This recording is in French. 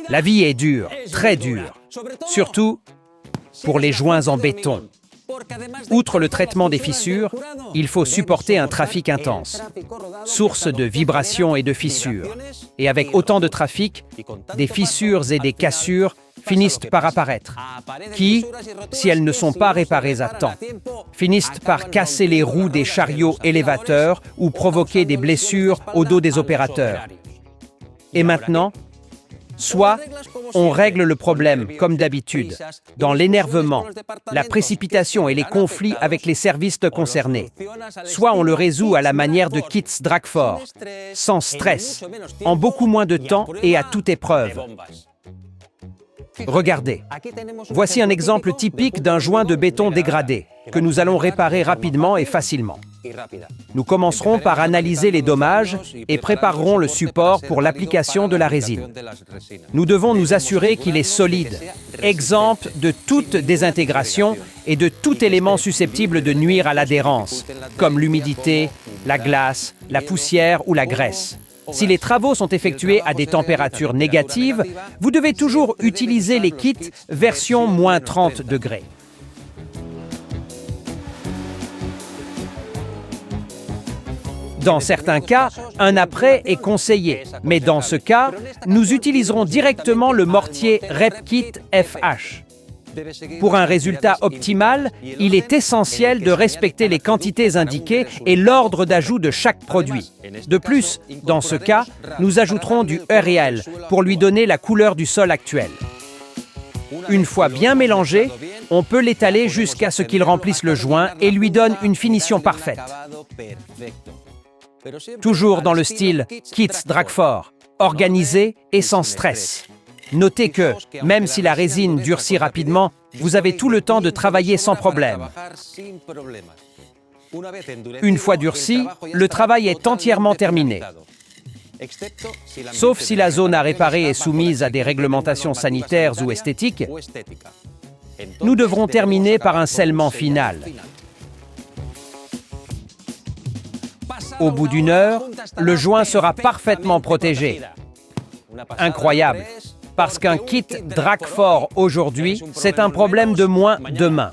La vie est dure, très dure, surtout pour les joints en béton. Outre le traitement des fissures, il faut supporter un trafic intense, source de vibrations et de fissures. Et avec autant de trafic, des fissures et des cassures finissent par apparaître, qui, si elles ne sont pas réparées à temps, finissent par casser les roues des chariots élévateurs ou provoquer des blessures au dos des opérateurs. Et maintenant, soit on règle le problème comme d'habitude, dans l'énervement, la précipitation et les conflits avec les services concernés, soit on le résout à la manière de Keith Dragford, sans stress, en beaucoup moins de temps et à toute épreuve. Regardez, voici un exemple typique d'un joint de béton dégradé, que nous allons réparer rapidement et facilement. Nous commencerons par analyser les dommages et préparerons le support pour l'application de la résine. Nous devons nous assurer qu'il est solide, exempt de toute désintégration et de tout élément susceptible de nuire à l'adhérence, comme l'humidité, la glace, la poussière ou la graisse. Si les travaux sont effectués à des températures négatives, vous devez toujours utiliser les kits version moins 30 degrés. Dans certains cas, un après est conseillé, mais dans ce cas, nous utiliserons directement le mortier RepKit FH. Pour un résultat optimal, il est essentiel de respecter les quantités indiquées et l'ordre d'ajout de chaque produit. De plus, dans ce cas, nous ajouterons du Ariel pour lui donner la couleur du sol actuel. Une fois bien mélangé, on peut l'étaler jusqu'à ce qu'il remplisse le joint et lui donne une finition parfaite. Toujours dans le style Keith Dragford, organisé et sans stress. Notez que, même si la résine durcit rapidement, vous avez tout le temps de travailler sans problème. Une fois durci, le travail est entièrement terminé. Sauf si la zone à réparer est soumise à des réglementations sanitaires ou esthétiques, nous devrons terminer par un scellement final. Au bout d'une heure, le joint sera parfaitement protégé. Incroyable, parce qu'un kit Dragford aujourd'hui, c'est un problème de moins demain.